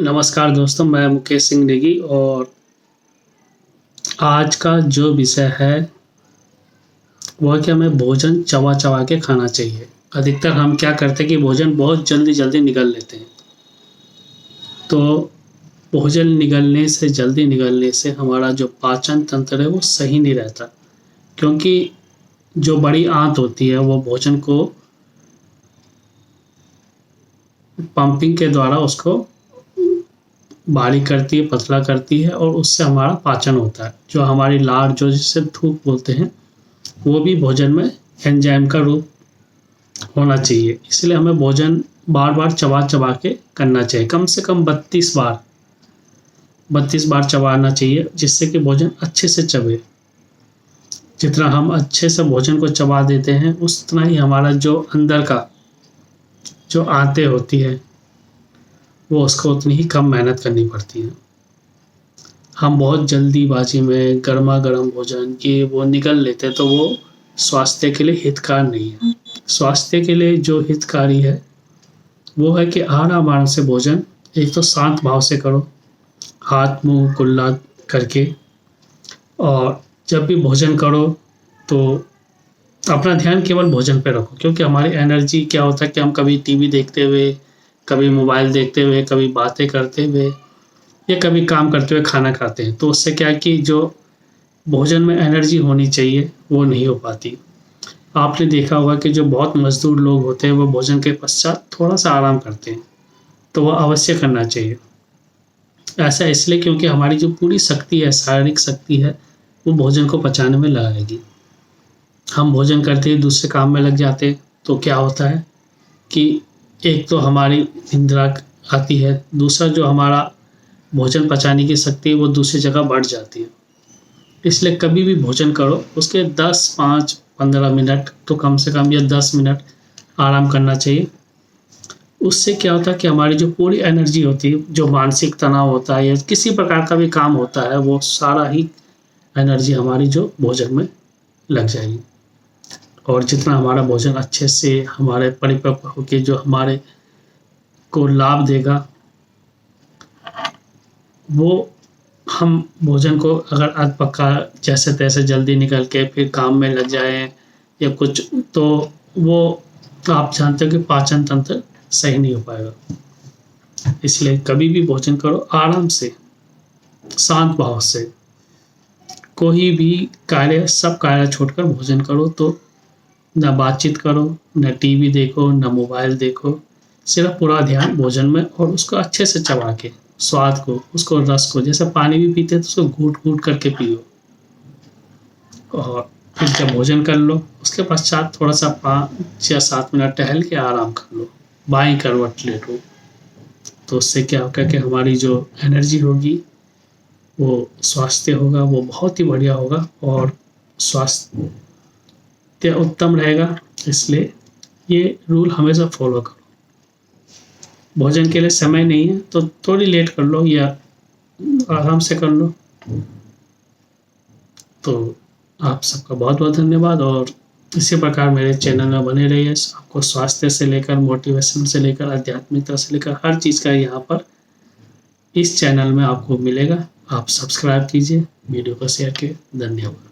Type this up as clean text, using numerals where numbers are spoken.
नमस्कार दोस्तों, मैं मुकेश सिंह नेगी और आज का जो विषय है वो है कि हमें भोजन चबा चबा के खाना चाहिए। अधिकतर हम क्या करते हैं कि भोजन बहुत जल्दी जल्दी निगल लेते हैं। तो भोजन जल्दी निगलने से हमारा जो पाचन तंत्र है वो सही नहीं रहता, क्योंकि जो बड़ी आंत होती है वो भोजन को पंपिंग के द्वारा उसको बारीक करती है, पतला करती है और उससे हमारा पाचन होता है। जो हमारी लार, जो जिसे थूक बोलते हैं, वो भी भोजन में एंजाइम का रूप होना चाहिए। इसलिए हमें भोजन बार बार चबा चबा के करना चाहिए। कम से कम 32 बार चबाना चाहिए, जिससे कि भोजन अच्छे से चबे। जितना हम अच्छे से भोजन को चबा देते हैं उतना ही हमारा जो अंदर का जो आंतें होती है वो उसको उतनी ही कम मेहनत करनी पड़ती है। हम बहुत जल्दीबाजी में गर्मा गर्म भोजन ये वो निगल लेते हैं, तो वो स्वास्थ्य के लिए हितकार नहीं है। स्वास्थ्य के लिए जो हितकारी है वो है कि आराम आराम से भोजन, एक तो शांत भाव से करो, हाथ मुंह कुल्ला करके। और जब भी भोजन करो तो अपना ध्यान केवल भोजन पे रखो, क्योंकि हमारी एनर्जी क्या होता है कि हम कभी टीवी देखते हुए, कभी मोबाइल देखते हुए, कभी बातें करते हुए या कभी काम करते हुए खाना खाते हैं। तो उससे क्या है कि जो भोजन में एनर्जी होनी चाहिए वो नहीं हो पाती। आपने देखा होगा कि जो बहुत मजदूर लोग होते हैं वो भोजन के पश्चात थोड़ा सा आराम करते हैं, तो वह अवश्य करना चाहिए। ऐसा इसलिए क्योंकि हमारी जो पूरी शक्ति है, शारीरिक शक्ति है, वो भोजन को पचाने में लगाएगी। हम भोजन करते ही दूसरे काम में लग जाते हैं तो क्या होता है कि एक तो हमारी निंद्रा आती है, दूसरा जो हमारा भोजन पचाने की शक्ति है वो दूसरी जगह बढ़ जाती है। इसलिए कभी भी भोजन करो उसके 10, 5, 15 मिनट तो कम से कम या 10 मिनट आराम करना चाहिए। उससे क्या होता है कि हमारी जो पूरी एनर्जी होती है, जो मानसिक तनाव होता है या किसी प्रकार का भी काम होता है, वो सारा ही एनर्जी हमारी जो भोजन में लग जाएगी। और जितना हमारा भोजन अच्छे से हमारे परिपक्व होकर जो हमारे को लाभ देगा, वो हम भोजन को अगर अध पक्का जैसे तैसे जल्दी निकल के फिर काम में लग जाएं या कुछ, तो वो आप जानते हो कि पाचन तंत्र सही नहीं हो पाएगा। इसलिए कभी भी भोजन करो आराम से, शांत भाव से। कोई भी कार्य, सब कार्य छोड़कर भोजन करो। तो न बातचीत करो, न टीवी देखो, न मोबाइल देखो, सिर्फ पूरा ध्यान भोजन में और उसको अच्छे से चबा के स्वाद को, उसको रस को, जैसे पानी भी पीते हैं तो उसको घूट घूट करके पियो। और फिर जब भोजन कर लो उसके पश्चात थोड़ा सा 5 या 7 मिनट टहल के आराम कर लो, बाईं करवट लेटो। तो उससे क्या होगा कि हमारी जो एनर्जी होगी, वो स्वास्थ्य होगा, वो बहुत ही बढ़िया होगा और स्वास्थ्य उत्तम रहेगा। इसलिए ये रूल हमेशा फॉलो करो। भोजन के लिए समय नहीं है तो थोड़ी लेट कर लो या आराम से कर लो। तो आप सबका बहुत बहुत धन्यवाद और इसी प्रकार मेरे चैनल में बने रहिए। आपको स्वास्थ्य से लेकर, मोटिवेशन से लेकर, आध्यात्मिकता से लेकर हर चीज़ का यहाँ पर इस चैनल में आपको मिलेगा। आप सब्सक्राइब कीजिए, वीडियो को शेयर कीजिए। धन्यवाद।